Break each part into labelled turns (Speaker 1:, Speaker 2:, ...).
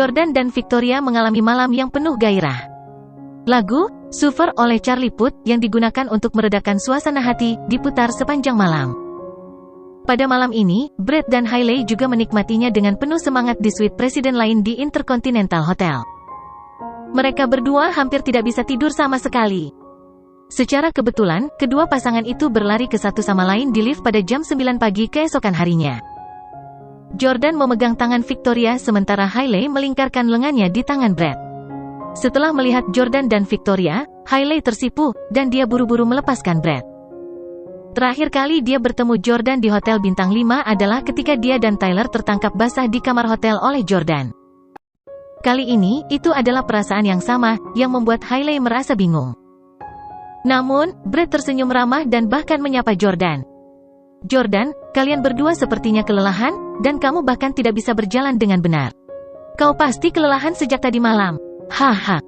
Speaker 1: Jordan dan Victoria mengalami malam yang penuh gairah. Lagu Suffer oleh Charlie Puth yang digunakan untuk meredakan suasana hati diputar sepanjang malam. Pada malam ini, Brad dan Hailey juga menikmatinya dengan penuh semangat di suite presiden lain di Intercontinental Hotel. Mereka berdua hampir tidak bisa tidur sama sekali. Secara kebetulan, kedua pasangan itu berlari ke satu sama lain di lift pada jam 9 pagi keesokan harinya. Jordan memegang tangan Victoria sementara Hailey melingkarkan lengannya di tangan Brad. Setelah melihat Jordan dan Victoria, Hailey tersipu, dan dia buru-buru melepaskan Brad. Terakhir kali dia bertemu Jordan di Hotel Bintang 5 adalah ketika dia dan Tyler tertangkap basah di kamar hotel oleh Jordan. Kali ini, itu adalah perasaan yang sama, yang membuat Hailey merasa bingung. Namun, Brad tersenyum ramah dan bahkan menyapa Jordan. Jordan, kalian berdua sepertinya kelelahan, dan kamu bahkan tidak bisa berjalan dengan benar. Kau pasti kelelahan sejak tadi malam. Haha.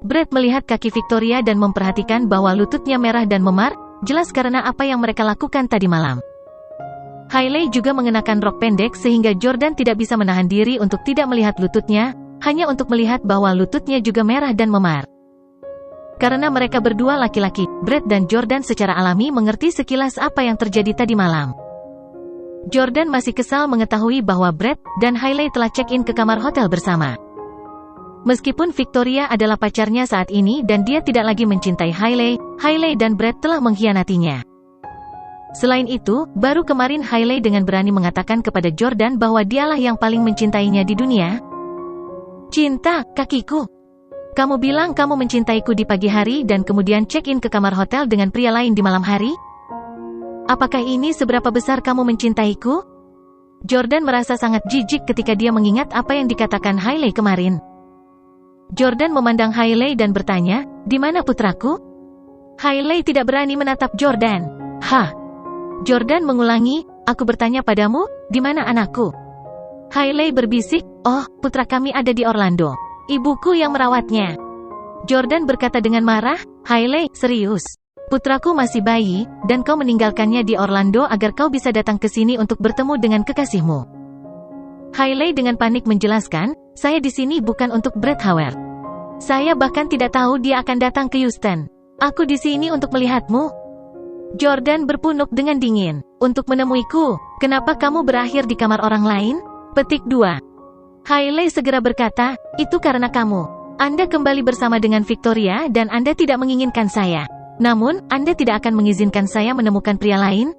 Speaker 1: Brad melihat kaki Victoria dan memperhatikan bahwa lututnya merah dan memar, jelas karena apa yang mereka lakukan tadi malam. Hailey juga mengenakan rok pendek sehingga Jordan tidak bisa menahan diri untuk tidak melihat lututnya, hanya untuk melihat bahwa lututnya juga merah dan memar. Karena mereka berdua laki-laki, Brad dan Jordan secara alami mengerti sekilas apa yang terjadi tadi malam. Jordan masih kesal mengetahui bahwa Brad dan Hailey telah check-in ke kamar hotel bersama. Meskipun Victoria adalah pacarnya saat ini dan dia tidak lagi mencintai Hailey dan Brad telah mengkhianatinya. Selain itu, baru kemarin Hailey dengan berani mengatakan kepada Jordan bahwa dialah yang paling mencintainya di dunia. Cinta, kakiku. Kamu bilang kamu mencintaiku di pagi hari dan kemudian check-in ke kamar hotel dengan pria lain di malam hari? Apakah ini seberapa besar kamu mencintaiku? Jordan merasa sangat jijik ketika dia mengingat apa yang dikatakan Hailey kemarin. Jordan memandang Hailey dan bertanya, "Di mana putraku?" Hailey tidak berani menatap Jordan. "Hah?" Jordan mengulangi, "Aku bertanya padamu, di mana anakku?" Hailey berbisik, "Oh, putra kami ada di Orlando. Ibuku yang merawatnya." Jordan berkata dengan marah, "Hailey, serius? Putraku masih bayi, dan kau meninggalkannya di Orlando agar kau bisa datang ke sini untuk bertemu dengan kekasihmu." Hailey dengan panik menjelaskan, "Saya di sini bukan untuk Brad Howard. Saya bahkan tidak tahu dia akan datang ke Houston. Aku di sini untuk melihatmu." Jordan berpunuk dengan dingin. "Untuk menemuiku? Kenapa kamu berakhir di kamar orang lain?" Petik 2. Hailey segera berkata, "Itu karena kamu. Anda kembali bersama dengan Victoria dan Anda tidak menginginkan saya. Namun, Anda tidak akan mengizinkan saya menemukan pria lain?"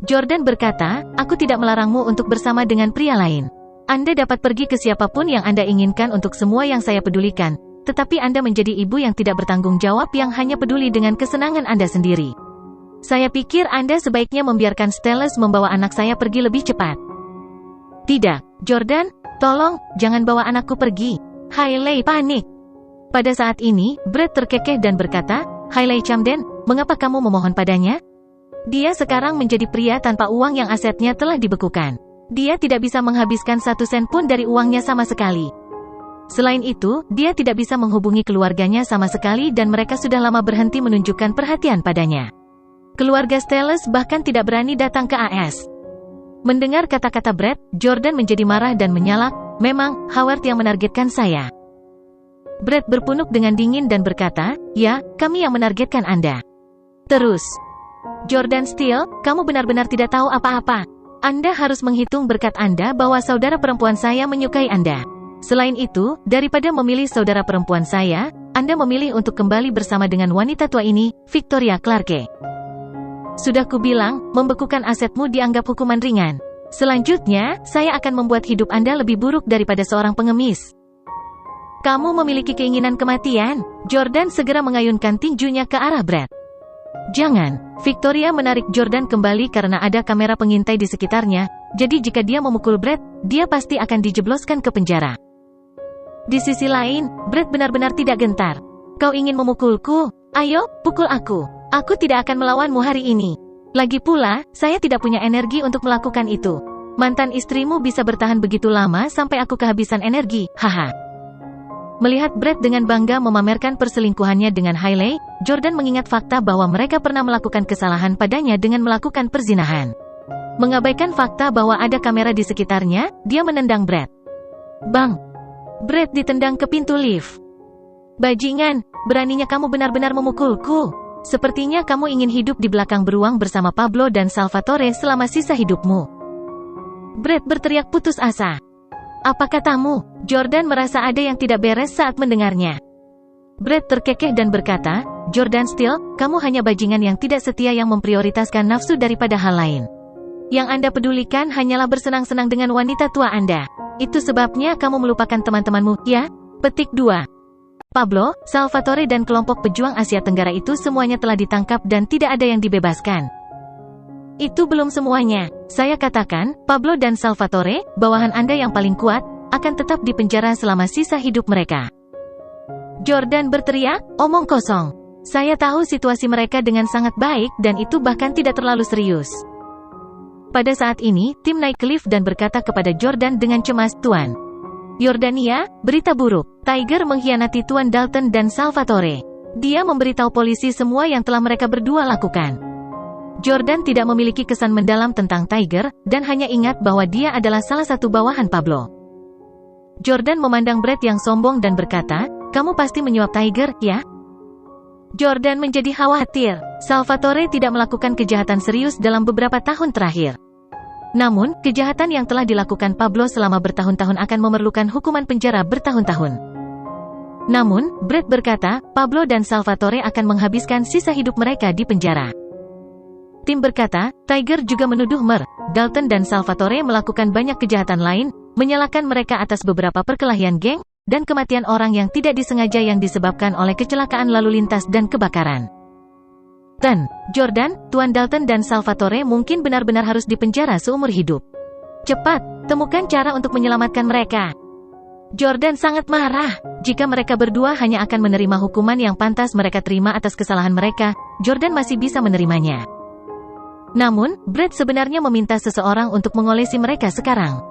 Speaker 1: Jordan berkata, "Aku tidak melarangmu untuk bersama dengan pria lain. Anda dapat pergi ke siapapun yang Anda inginkan untuk semua yang saya pedulikan, tetapi Anda menjadi ibu yang tidak bertanggung jawab yang hanya peduli dengan kesenangan Anda sendiri. Saya pikir Anda sebaiknya membiarkan Stellus membawa anak saya pergi lebih cepat." "Tidak, Jordan, tolong, jangan bawa anakku pergi." Hailey panik. Pada saat ini, Brad terkekeh dan berkata, "Hailey Camden, mengapa kamu memohon padanya? Dia sekarang menjadi pria tanpa uang yang asetnya telah dibekukan. Dia tidak bisa menghabiskan 1 sen pun dari uangnya sama sekali. Selain itu, dia tidak bisa menghubungi keluarganya sama sekali dan mereka sudah lama berhenti menunjukkan perhatian padanya. Keluarga Stellus bahkan tidak berani datang ke AS." Mendengar kata-kata Brad, Jordan menjadi marah dan menyalak, "Memang, Howard yang menargetkan saya." Brad berpunuk dengan dingin dan berkata, "Ya, kami yang menargetkan Anda." Terus, "Jordan Steele, kamu benar-benar tidak tahu apa-apa. Anda harus menghitung berkat Anda bahwa saudara perempuan saya menyukai Anda. Selain itu, daripada memilih saudara perempuan saya, Anda memilih untuk kembali bersama dengan wanita tua ini, Victoria Clarke. Sudah kubilang, membekukan asetmu dianggap hukuman ringan. Selanjutnya, saya akan membuat hidup Anda lebih buruk daripada seorang pengemis. Kamu memiliki keinginan kematian." Jordan segera mengayunkan tinjunya ke arah Brad. "Jangan." Victoria menarik Jordan kembali karena ada kamera pengintai di sekitarnya, jadi jika dia memukul Brad, dia pasti akan dijebloskan ke penjara. Di sisi lain, Brad benar-benar tidak gentar. "Kau ingin memukulku? Ayo, pukul aku. Aku tidak akan melawanmu hari ini. Lagi pula, saya tidak punya energi untuk melakukan itu. Mantan istrimu bisa bertahan begitu lama sampai aku kehabisan energi, haha." Melihat Brad dengan bangga memamerkan perselingkuhannya dengan Hailey, Jordan mengingat fakta bahwa mereka pernah melakukan kesalahan padanya dengan melakukan perzinahan. Mengabaikan fakta bahwa ada kamera di sekitarnya, dia menendang Brad. Bang! Brett ditendang ke pintu lift. Bajingan, beraninya kamu benar-benar memukulku. Sepertinya kamu ingin hidup di belakang beruang bersama Pablo dan Salvatore selama sisa hidupmu. Brett berteriak putus asa. Apa katamu? Jordan merasa ada yang tidak beres saat mendengarnya. Brett terkekeh dan berkata, Jordan Steele, kamu hanya bajingan yang tidak setia yang memprioritaskan nafsu daripada hal lain. Yang Anda pedulikan hanyalah bersenang-senang dengan wanita tua Anda. Itu sebabnya kamu melupakan teman-temanmu, ya? Petik 2. Pablo, Salvatore dan kelompok pejuang Asia Tenggara itu semuanya telah ditangkap dan tidak ada yang dibebaskan. Itu belum semuanya. Saya katakan, Pablo dan Salvatore, bawahan Anda yang paling kuat, akan tetap di penjara selama sisa hidup mereka. Jordan berteriak, omong kosong. Saya tahu situasi mereka dengan sangat baik dan itu bahkan tidak terlalu serius. Pada saat ini, tim naik ke lift dan berkata kepada Jordan dengan cemas, Tuan Yordania, berita buruk. Tiger mengkhianati Tuan Dalton dan Salvatore. Dia memberitahu polisi semua yang telah mereka berdua lakukan. Jordan tidak memiliki kesan mendalam tentang Tiger, dan hanya ingat bahwa dia adalah salah satu bawahan Pablo. Jordan memandang Brett yang sombong dan berkata, kamu pasti menyuap Tiger, ya? Jordan menjadi khawatir. Salvatore tidak melakukan kejahatan serius dalam beberapa tahun terakhir. Namun, kejahatan yang telah dilakukan Pablo selama bertahun-tahun akan memerlukan hukuman penjara bertahun-tahun. Namun, Brett berkata, Pablo dan Salvatore akan menghabiskan sisa hidup mereka di penjara. Tim berkata, Tiger juga menuduh Dalton dan Salvatore melakukan banyak kejahatan lain, menyalahkan mereka atas beberapa perkelahian geng, dan kematian orang yang tidak disengaja yang disebabkan oleh kecelakaan lalu lintas dan kebakaran. Jordan, Tuan Dalton dan Salvatore mungkin benar-benar harus dipenjara seumur hidup. Cepat, temukan cara untuk menyelamatkan mereka. Jordan sangat marah. Jika mereka berdua hanya akan menerima hukuman yang pantas mereka terima atas kesalahan mereka, Jordan masih bisa menerimanya. Namun, Brett sebenarnya meminta seseorang untuk mengolesi mereka sekarang.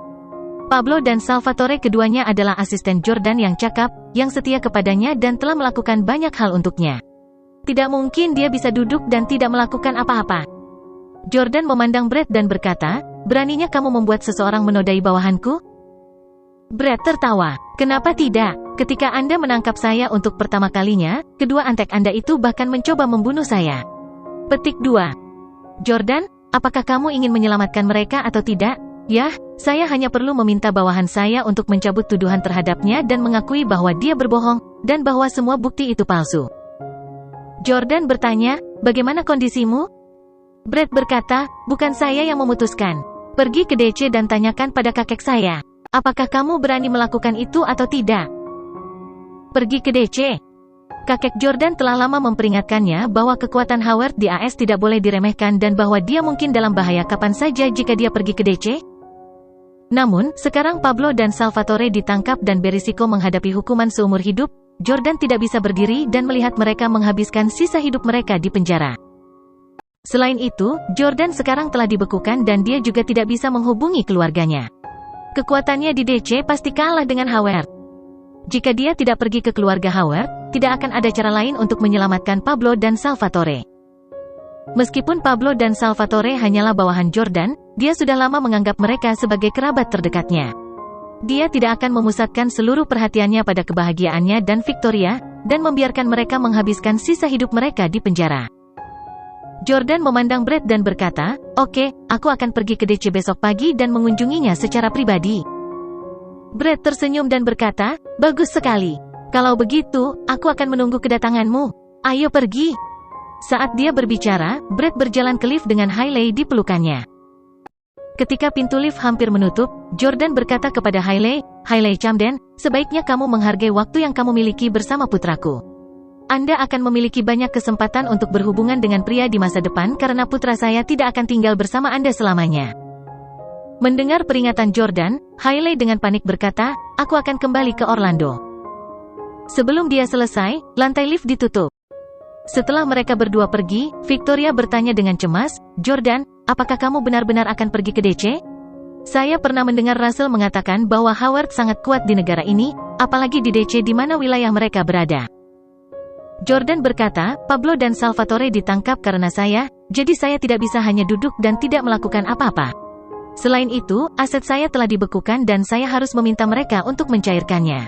Speaker 1: Pablo dan Salvatore keduanya adalah asisten Jordan yang cakap, yang setia kepadanya dan telah melakukan banyak hal untuknya. Tidak mungkin dia bisa duduk dan tidak melakukan apa-apa. Jordan memandang Brett dan berkata, beraninya kamu membuat seseorang menodai bawahanku? Brett tertawa. Kenapa tidak? Ketika Anda menangkap saya untuk pertama kalinya, kedua antek Anda itu bahkan mencoba membunuh saya. Petik 2. Jordan, apakah kamu ingin menyelamatkan mereka atau tidak? Yah, saya hanya perlu meminta bawahan saya untuk mencabut tuduhan terhadapnya dan mengakui bahwa dia berbohong, dan bahwa semua bukti itu palsu. Jordan bertanya, bagaimana kondisimu? Brett berkata, bukan saya yang memutuskan. Pergi ke DC dan tanyakan pada kakek saya. Apakah kamu berani melakukan itu atau tidak? Pergi ke DC. Kakek Jordan telah lama memperingatkannya bahwa kekuatan Howard di AS tidak boleh diremehkan dan bahwa dia mungkin dalam bahaya kapan saja jika dia pergi ke DC. Namun, sekarang Pablo dan Salvatore ditangkap dan berisiko menghadapi hukuman seumur hidup, Jordan tidak bisa berdiri dan melihat mereka menghabiskan sisa hidup mereka di penjara. Selain itu, Jordan sekarang telah dibekukan dan dia juga tidak bisa menghubungi keluarganya. Kekuatannya di DC pasti kalah dengan Howard. Jika dia tidak pergi ke keluarga Howard, tidak akan ada cara lain untuk menyelamatkan Pablo dan Salvatore. Meskipun Pablo dan Salvatore hanyalah bawahan Jordan, dia sudah lama menganggap mereka sebagai kerabat terdekatnya. Dia tidak akan memusatkan seluruh perhatiannya pada kebahagiaannya dan Victoria, dan membiarkan mereka menghabiskan sisa hidup mereka di penjara. Jordan memandang Brett dan berkata, oke, aku akan pergi ke DC besok pagi dan mengunjunginya secara pribadi. Brett tersenyum dan berkata, bagus sekali. Kalau begitu, aku akan menunggu kedatanganmu. Ayo pergi. Saat dia berbicara, Brett berjalan ke lift dengan Hailey di pelukannya. Ketika pintu lift hampir menutup, Jordan berkata kepada Hailey, Hailey Camden, sebaiknya kamu menghargai waktu yang kamu miliki bersama putraku. Anda akan memiliki banyak kesempatan untuk berhubungan dengan pria di masa depan karena putra saya tidak akan tinggal bersama Anda selamanya. Mendengar peringatan Jordan, Hailey dengan panik berkata, aku akan kembali ke Orlando. Sebelum dia selesai, lantai lift ditutup. Setelah mereka berdua pergi, Victoria bertanya dengan cemas, Jordan, apakah kamu benar-benar akan pergi ke DC? Saya pernah mendengar Russell mengatakan bahwa Howard sangat kuat di negara ini, apalagi di DC di mana wilayah mereka berada. Jordan berkata, Pablo dan Salvatore ditangkap karena saya, jadi saya tidak bisa hanya duduk dan tidak melakukan apa-apa. Selain itu, aset saya telah dibekukan dan saya harus meminta mereka untuk mencairkannya.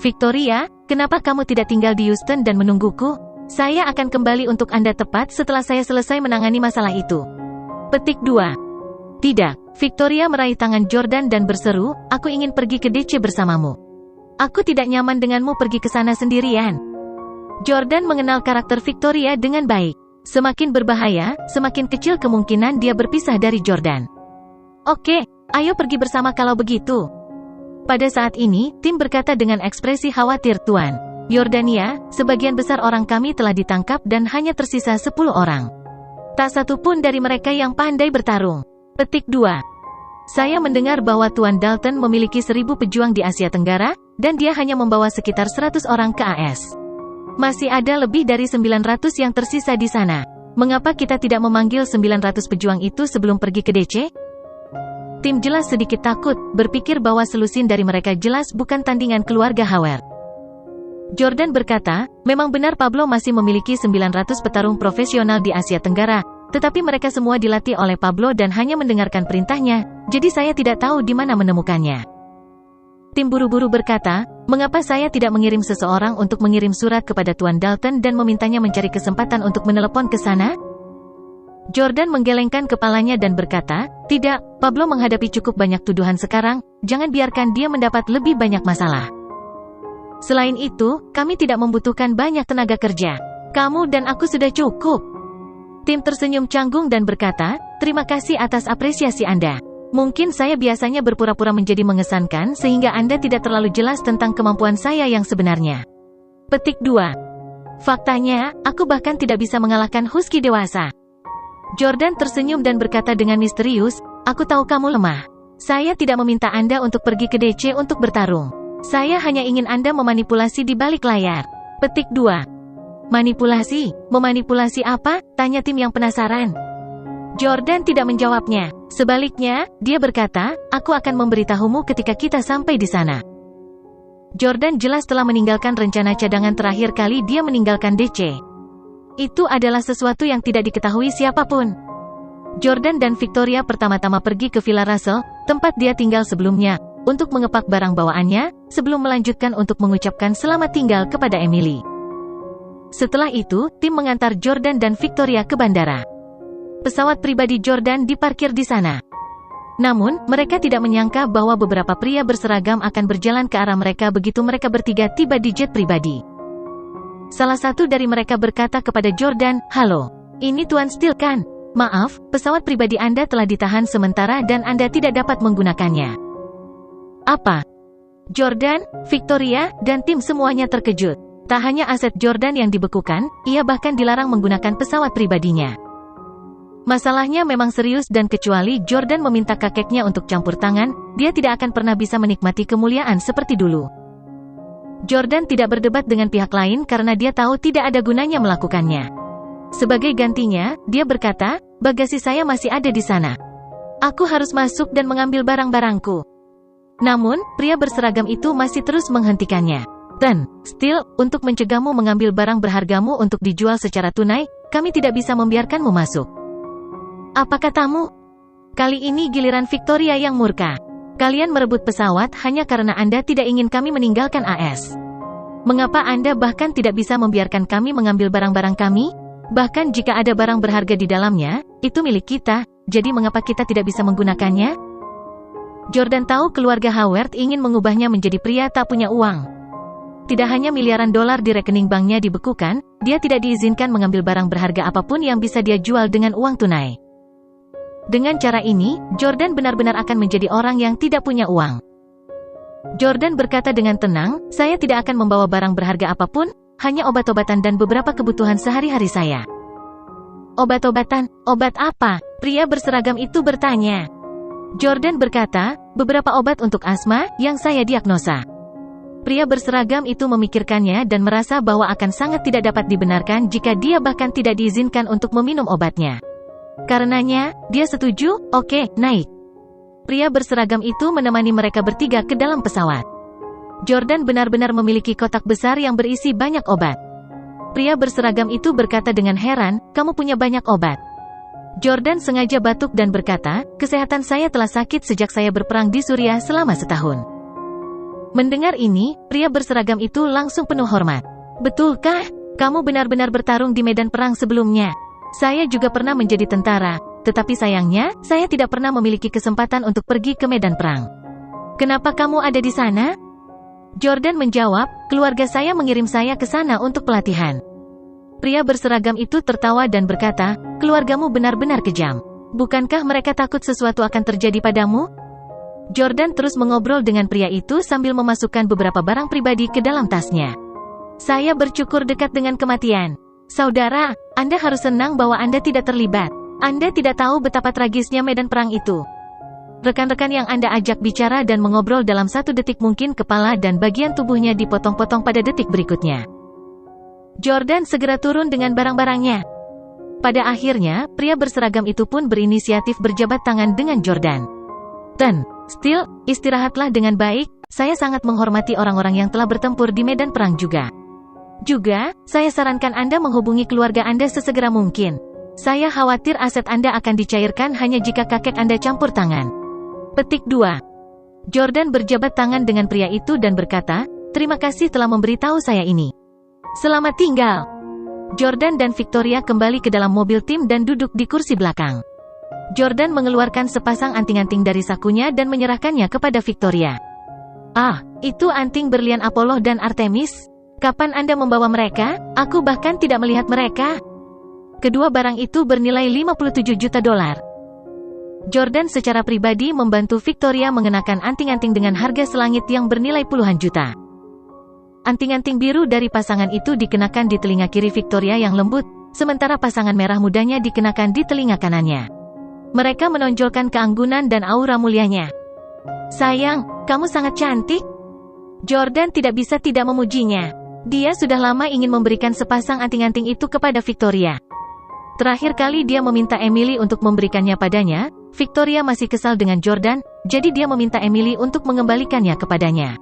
Speaker 1: Victoria, kenapa kamu tidak tinggal di Houston dan menungguku? Saya akan kembali untuk Anda tepat setelah saya selesai menangani masalah itu. Petik 2. Tidak, Victoria meraih tangan Jordan dan berseru, aku ingin pergi ke DC bersamamu. Aku tidak nyaman denganmu pergi ke sana sendirian. Jordan mengenal karakter Victoria dengan baik. Semakin berbahaya, semakin kecil kemungkinan dia berpisah dari Jordan. Oke, ayo pergi bersama kalau begitu. Pada saat ini, Tim berkata dengan ekspresi khawatir, Tuan Yordania, sebagian besar orang kami telah ditangkap dan hanya tersisa 10 orang. Tak satu pun dari mereka yang pandai bertarung. Petik 2. Saya mendengar bahwa Tuan Dalton memiliki 1000 pejuang di Asia Tenggara, dan dia hanya membawa sekitar 100 orang ke AS. Masih ada lebih dari 900 yang tersisa di sana. Mengapa kita tidak memanggil 900 pejuang itu sebelum pergi ke DC? Tim jelas sedikit takut, berpikir bahwa selusin dari mereka jelas bukan tandingan keluarga Howard. Jordan berkata, memang benar Pablo masih memiliki 900 petarung profesional di Asia Tenggara, tetapi mereka semua dilatih oleh Pablo dan hanya mendengarkan perintahnya, jadi saya tidak tahu di mana menemukannya. Tim buru-buru berkata, mengapa saya tidak mengirim seseorang untuk mengirim surat kepada Tuan Dalton dan memintanya mencari kesempatan untuk menelepon ke sana? Jordan menggelengkan kepalanya dan berkata, tidak, Pablo menghadapi cukup banyak tuduhan sekarang, jangan biarkan dia mendapat lebih banyak masalah. Selain itu, kami tidak membutuhkan banyak tenaga kerja. Kamu dan aku sudah cukup. Tim tersenyum canggung dan berkata, terima kasih atas apresiasi Anda. Mungkin saya biasanya berpura-pura menjadi mengesankan sehingga Anda tidak terlalu jelas tentang kemampuan saya yang sebenarnya. Petik 2. Faktanya, aku bahkan tidak bisa mengalahkan Husky dewasa. Jordan tersenyum dan berkata dengan misterius, aku tahu kamu lemah. Saya tidak meminta Anda untuk pergi ke DC untuk bertarung. Saya hanya ingin Anda memanipulasi di balik layar. Petik 2. Manipulasi? Memanipulasi apa? Tanya Tim yang penasaran. Jordan tidak menjawabnya. Sebaliknya, dia berkata, aku akan memberitahumu ketika kita sampai di sana. Jordan jelas telah meninggalkan rencana cadangan terakhir kali dia meninggalkan DC. Itu adalah sesuatu yang tidak diketahui siapapun. Jordan dan Victoria pertama-tama pergi ke Villa Russell, tempat dia tinggal sebelumnya, untuk mengepak barang bawaannya, sebelum melanjutkan untuk mengucapkan selamat tinggal kepada Emily. Setelah itu, Tim mengantar Jordan dan Victoria ke bandara. Pesawat pribadi Jordan diparkir di sana. Namun, mereka tidak menyangka bahwa beberapa pria berseragam akan berjalan ke arah mereka begitu mereka bertiga tiba di jet pribadi. Salah satu dari mereka berkata kepada Jordan, halo, ini Tuan Steele kan? Maaf, pesawat pribadi Anda telah ditahan sementara dan Anda tidak dapat menggunakannya. Apa? Jordan, Victoria, dan Tim semuanya terkejut. Tak hanya aset Jordan yang dibekukan, ia bahkan dilarang menggunakan pesawat pribadinya. Masalahnya memang serius dan kecuali Jordan meminta kakeknya untuk campur tangan, dia tidak akan pernah bisa menikmati kemuliaan seperti dulu. Jordan tidak berdebat dengan pihak lain karena dia tahu tidak ada gunanya melakukannya. Sebagai gantinya, dia berkata, bagasi saya masih ada di sana. Aku harus masuk dan mengambil barang-barangku. Namun, pria berseragam itu masih terus menghentikannya. Dan, Steele, untuk mencegahmu mengambil barang berhargamu untuk dijual secara tunai, kami tidak bisa membiarkanmu masuk. Apa katamu? Kali ini giliran Victoria yang murka. Kalian merebut pesawat hanya karena Anda tidak ingin kami meninggalkan AS. Mengapa Anda bahkan tidak bisa membiarkan kami mengambil barang-barang kami? Bahkan jika ada barang berharga di dalamnya, itu milik kita, jadi mengapa kita tidak bisa menggunakannya? Jordan tahu keluarga Howard ingin mengubahnya menjadi pria tak punya uang. Tidak hanya miliaran dolar di rekening banknya dibekukan, dia tidak diizinkan mengambil barang berharga apapun yang bisa dia jual dengan uang tunai. Dengan cara ini, Jordan benar-benar akan menjadi orang yang tidak punya uang. Jordan berkata dengan tenang, saya tidak akan membawa barang berharga apapun, hanya obat-obatan dan beberapa kebutuhan sehari-hari saya. Obat-obatan? Obat apa? Pria berseragam itu bertanya. Jordan berkata, beberapa obat untuk asma, yang saya diagnosa. Pria berseragam itu memikirkannya dan merasa bahwa akan sangat tidak dapat dibenarkan jika dia bahkan tidak diizinkan untuk meminum obatnya. Karenanya, dia setuju, oke, naik. Pria berseragam itu menemani mereka bertiga ke dalam pesawat. Jordan benar-benar memiliki kotak besar yang berisi banyak obat. Pria berseragam itu berkata dengan heran, kamu punya banyak obat. Jordan sengaja batuk dan berkata, kesehatan saya telah sakit sejak saya berperang di Suriah selama setahun. Mendengar ini, pria berseragam itu langsung penuh hormat. Betulkah? Kamu benar-benar bertarung di medan perang sebelumnya. Saya juga pernah menjadi tentara, tetapi sayangnya, saya tidak pernah memiliki kesempatan untuk pergi ke medan perang. Kenapa kamu ada di sana? Jordan menjawab, keluarga saya mengirim saya ke sana untuk pelatihan. Pria berseragam itu tertawa dan berkata, keluargamu benar-benar kejam. Bukankah mereka takut sesuatu akan terjadi padamu? Jordan terus mengobrol dengan pria itu sambil memasukkan beberapa barang pribadi ke dalam tasnya. Saya bercukur dekat dengan kematian. Saudara, Anda harus senang bahwa Anda tidak terlibat. Anda tidak tahu betapa tragisnya medan perang itu. Rekan-rekan yang Anda ajak bicara dan mengobrol dalam 1 detik mungkin kepala dan bagian tubuhnya dipotong-potong pada detik berikutnya. Jordan segera turun dengan barang-barangnya. Pada akhirnya, pria berseragam itu pun berinisiatif berjabat tangan dengan Jordan. Still, istirahatlah dengan baik, saya sangat menghormati orang-orang yang telah bertempur di medan perang juga. Juga, saya sarankan Anda menghubungi keluarga Anda sesegera mungkin. Saya khawatir aset Anda akan dicairkan hanya jika kakek Anda campur tangan. Petik 2. Jordan berjabat tangan dengan pria itu dan berkata, terima kasih telah memberitahu saya ini. Selamat tinggal. Jordan dan Victoria kembali ke dalam mobil tim dan duduk di kursi belakang. Jordan mengeluarkan sepasang anting-anting dari sakunya dan menyerahkannya kepada Victoria. Ah, itu anting berlian Apollo dan Artemis? Kapan Anda membawa mereka? Aku bahkan tidak melihat mereka. Kedua barang itu bernilai $57 juta. Jordan secara pribadi membantu Victoria mengenakan anting-anting dengan harga selangit yang bernilai puluhan juta. Anting-anting biru dari pasangan itu dikenakan di telinga kiri Victoria yang lembut, sementara pasangan merah mudanya dikenakan di telinga kanannya. Mereka menonjolkan keanggunan dan aura mulianya. Sayang, kamu sangat cantik. Jordan tidak bisa tidak memujinya. Dia sudah lama ingin memberikan sepasang anting-anting itu kepada Victoria. Terakhir kali dia meminta Emily untuk memberikannya padanya, Victoria masih kesal dengan Jordan, jadi dia meminta Emily untuk mengembalikannya kepadanya.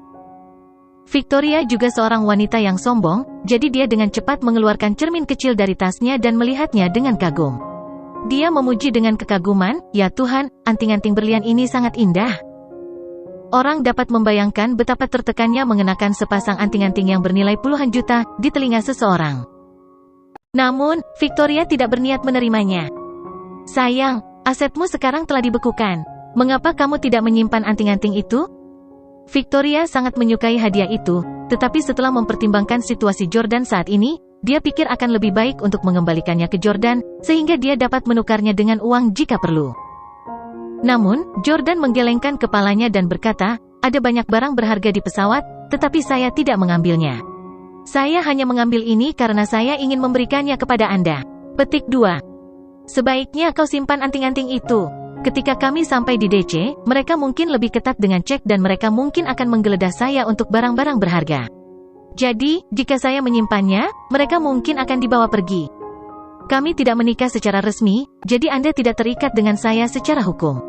Speaker 1: Victoria juga seorang wanita yang sombong, jadi dia dengan cepat mengeluarkan cermin kecil dari tasnya dan melihatnya dengan kagum. Dia memuji dengan kekaguman, ya Tuhan, anting-anting berlian ini sangat indah. Orang dapat membayangkan betapa tertekannya mengenakan sepasang anting-anting yang bernilai puluhan juta di telinga seseorang. Namun, Victoria tidak berniat menerimanya. Sayang, asetmu sekarang telah dibekukan. Mengapa kamu tidak menyimpan anting-anting itu? Victoria sangat menyukai hadiah itu, tetapi setelah mempertimbangkan situasi Jordan saat ini, dia pikir akan lebih baik untuk mengembalikannya ke Jordan, sehingga dia dapat menukarnya dengan uang jika perlu. Namun, Jordan menggelengkan kepalanya dan berkata, ada banyak barang berharga di pesawat, tetapi saya tidak mengambilnya. Saya hanya mengambil ini karena saya ingin memberikannya kepada Anda. Petik 2. Sebaiknya kau simpan anting-anting itu. Ketika kami sampai di DC, mereka mungkin lebih ketat dengan cek dan mereka mungkin akan menggeledah saya untuk barang-barang berharga. Jadi, jika saya menyimpannya, mereka mungkin akan dibawa pergi. Kami tidak menikah secara resmi, jadi Anda tidak terikat dengan saya secara hukum.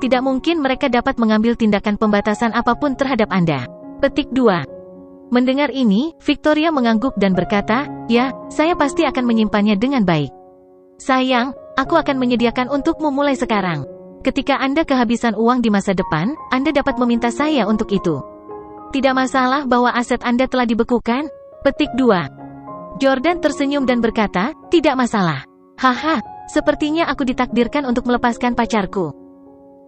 Speaker 1: Tidak mungkin mereka dapat mengambil tindakan pembatasan apapun terhadap Anda. Petik 2. Mendengar ini, Victoria mengangguk dan berkata, ya, saya pasti akan menyimpannya dengan baik. Sayang, aku akan menyediakan untukmu mulai sekarang. Ketika Anda kehabisan uang di masa depan, Anda dapat meminta saya untuk itu. Tidak masalah bahwa aset Anda telah dibekukan? Petik 2. Jordan tersenyum dan berkata, tidak masalah. Haha, sepertinya aku ditakdirkan untuk melepaskan pacarku.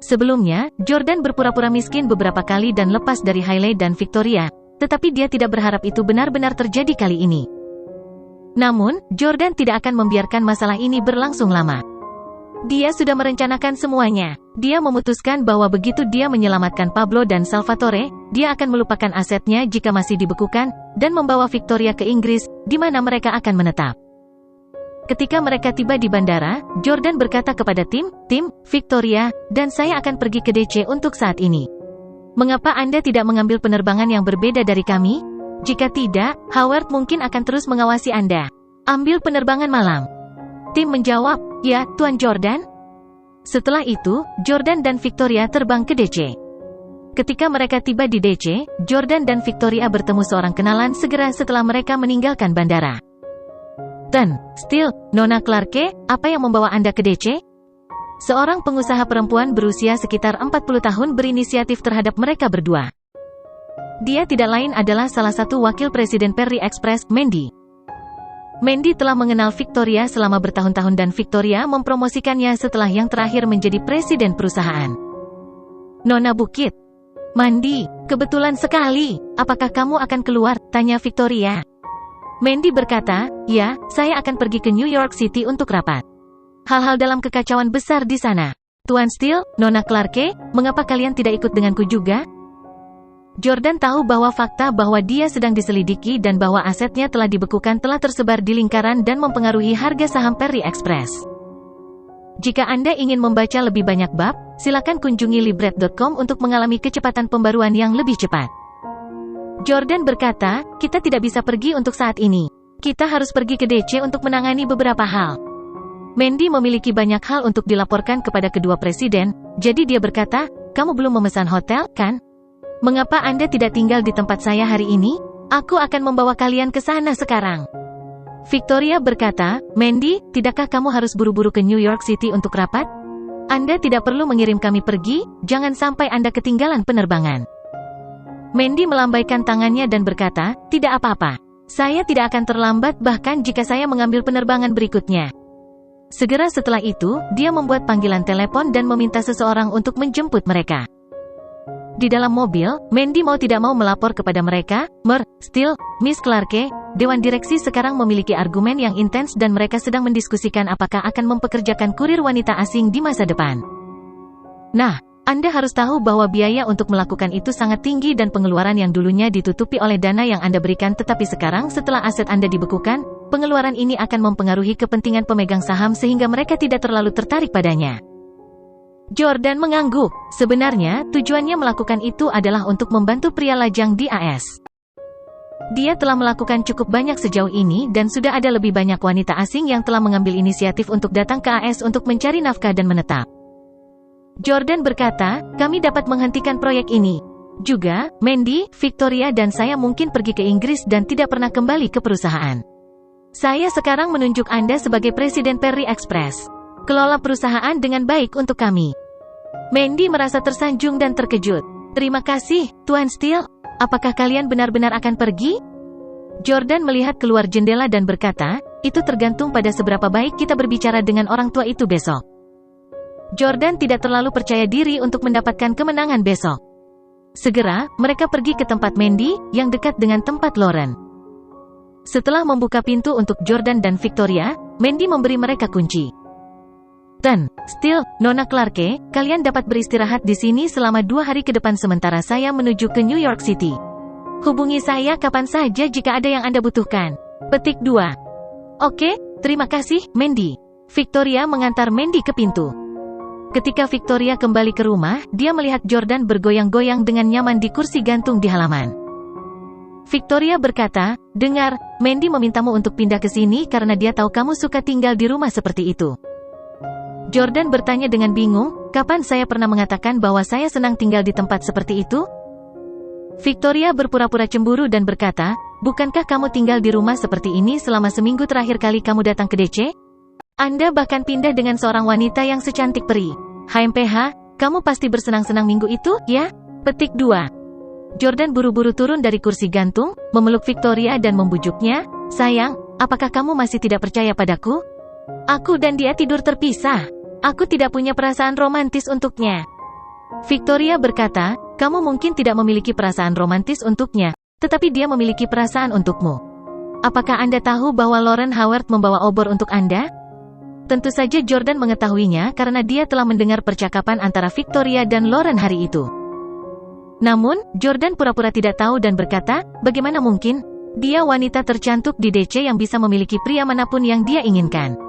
Speaker 1: Sebelumnya, Jordan berpura-pura miskin beberapa kali dan lepas dari Hailey dan Victoria, tetapi dia tidak berharap itu benar-benar terjadi kali ini. Namun, Jordan tidak akan membiarkan masalah ini berlangsung lama. Dia sudah merencanakan semuanya. Dia memutuskan bahwa begitu dia menyelamatkan Pablo dan Salvatore, dia akan melupakan asetnya jika masih dibekukan, dan membawa Victoria ke Inggris, di mana mereka akan menetap. Ketika mereka tiba di bandara, Jordan berkata kepada tim, Victoria, dan saya akan pergi ke DC untuk saat ini. Mengapa Anda tidak mengambil penerbangan yang berbeda dari kami? Jika tidak, Howard mungkin akan terus mengawasi Anda. Ambil penerbangan malam. Tim menjawab, ya, Tuan Jordan. Setelah itu, Jordan dan Victoria terbang ke DC. Ketika mereka tiba di DC, Jordan dan Victoria bertemu seorang kenalan segera setelah mereka meninggalkan bandara. Still, Nona Clarke, apa yang membawa Anda ke DC? Seorang pengusaha perempuan berusia sekitar 40 tahun berinisiatif terhadap mereka berdua. Dia tidak lain adalah salah satu wakil presiden Perry Express, Mandy. Mandy telah mengenal Victoria selama bertahun-tahun dan Victoria mempromosikannya setelah yang terakhir menjadi presiden perusahaan. Nona Bukit. Mandy, kebetulan sekali. Apakah kamu akan keluar? Tanya Victoria. Mandy berkata, ya, saya akan pergi ke New York City untuk rapat. Hal-hal dalam kekacauan besar di sana. Tuan Steele, Nona Clarke, mengapa kalian tidak ikut denganku juga? Jordan tahu bahwa fakta bahwa dia sedang diselidiki dan bahwa asetnya telah dibekukan telah tersebar di lingkaran dan mempengaruhi harga saham Perry Express. Jika Anda ingin membaca lebih banyak bab, silakan kunjungi Libret.com untuk mengalami kecepatan pembaruan yang lebih cepat. Jordan berkata, kita tidak bisa pergi untuk saat ini. Kita harus pergi ke DC untuk menangani beberapa hal. Mandy memiliki banyak hal untuk dilaporkan kepada kedua presiden, jadi dia berkata, kamu belum memesan hotel, kan? Mengapa Anda tidak tinggal di tempat saya hari ini? Aku akan membawa kalian ke sana sekarang. Victoria berkata, Mandy, tidakkah kamu harus buru-buru ke New York City untuk rapat? Anda tidak perlu mengirim kami pergi, jangan sampai Anda ketinggalan penerbangan. Mandy melambaikan tangannya dan berkata, tidak apa-apa. Saya tidak akan terlambat bahkan jika saya mengambil penerbangan berikutnya. Segera setelah itu, dia membuat panggilan telepon dan meminta seseorang untuk menjemput mereka. Di dalam mobil, Mandy mau tidak mau melapor kepada mereka, Steele, Miss Clarke, Dewan Direksi sekarang memiliki argumen yang intens dan mereka sedang mendiskusikan apakah akan mempekerjakan kurir wanita asing di masa depan. Nah, Anda harus tahu bahwa biaya untuk melakukan itu sangat tinggi dan pengeluaran yang dulunya ditutupi oleh dana yang Anda berikan tetapi sekarang setelah aset Anda dibekukan, pengeluaran ini akan mempengaruhi kepentingan pemegang saham sehingga mereka tidak terlalu tertarik padanya. Jordan mengangguk. Sebenarnya, tujuannya melakukan itu adalah untuk membantu pria lajang di AS. Dia telah melakukan cukup banyak sejauh ini dan sudah ada lebih banyak wanita asing yang telah mengambil inisiatif untuk datang ke AS untuk mencari nafkah dan menetap. Jordan berkata, kami dapat menghentikan proyek ini. Juga, Mandy, Victoria dan saya mungkin pergi ke Inggris dan tidak pernah kembali ke perusahaan. Saya sekarang menunjuk Anda sebagai Presiden Perry Express. Kelola perusahaan dengan baik untuk kami. Mandy merasa tersanjung dan terkejut. Terima kasih, Tuan Steele. Apakah kalian benar-benar akan pergi? Jordan melihat keluar jendela dan berkata, itu tergantung pada seberapa baik kita berbicara dengan orang tua itu besok. Jordan tidak terlalu percaya diri untuk mendapatkan kemenangan besok. Segera, mereka pergi ke tempat Mandy, yang dekat dengan tempat Lauren. Setelah membuka pintu untuk Jordan dan Victoria, Mandy memberi mereka kunci. Steele, Nona Clarke, kalian dapat beristirahat di sini selama 2 hari ke depan sementara saya menuju ke New York City. Hubungi saya kapan saja jika ada yang Anda butuhkan. Petik 2. Oke, terima kasih, Mandy. Victoria mengantar Mandy ke pintu. Ketika Victoria kembali ke rumah, dia melihat Jordan bergoyang-goyang dengan nyaman di kursi gantung di halaman. Victoria berkata, dengar, Mandy memintamu untuk pindah ke sini karena dia tahu kamu suka tinggal di rumah seperti itu. Jordan bertanya dengan bingung, kapan saya pernah mengatakan bahwa saya senang tinggal di tempat seperti itu? Victoria berpura-pura cemburu dan berkata, bukankah kamu tinggal di rumah seperti ini selama seminggu terakhir kali kamu datang ke DC? Anda bahkan pindah dengan seorang wanita yang secantik peri. HMPH, kamu pasti bersenang-senang minggu itu, ya? Petik 2. Jordan buru-buru turun dari kursi gantung, memeluk Victoria dan membujuknya, sayang, apakah kamu masih tidak percaya padaku? Aku dan dia tidur terpisah. Aku tidak punya perasaan romantis untuknya. Victoria berkata, kamu mungkin tidak memiliki perasaan romantis untuknya, tetapi dia memiliki perasaan untukmu. Apakah Anda tahu bahwa Lauren Howard membawa obor untuk Anda? Tentu saja Jordan mengetahuinya karena dia telah mendengar percakapan antara Victoria dan Lauren hari itu. Namun, Jordan pura-pura tidak tahu dan berkata, bagaimana mungkin? Dia wanita tercantik di DC yang bisa memiliki pria manapun yang dia inginkan.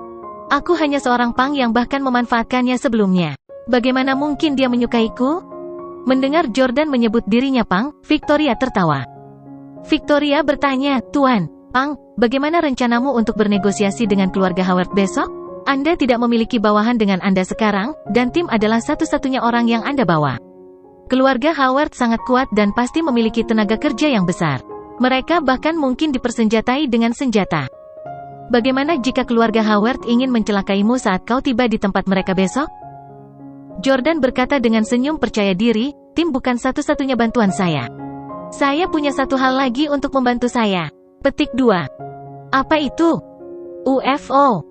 Speaker 1: Aku hanya seorang pang yang bahkan memanfaatkannya sebelumnya. Bagaimana mungkin dia menyukaiku? Mendengar Jordan menyebut dirinya pang, Victoria tertawa. Victoria bertanya, Tuan, pang, bagaimana rencanamu untuk bernegosiasi dengan keluarga Howard besok? Anda tidak memiliki bawahan dengan Anda sekarang, dan Tim adalah satu-satunya orang yang Anda bawa. Keluarga Howard sangat kuat dan pasti memiliki tenaga kerja yang besar. Mereka bahkan mungkin dipersenjatai dengan senjata. Bagaimana jika keluarga Howard ingin mencelakaimu saat kau tiba di tempat mereka besok? Jordan berkata dengan senyum percaya diri, Tim bukan satu-satunya bantuan saya. Saya punya satu hal lagi untuk membantu saya. Petik 2. Apa itu? UFO.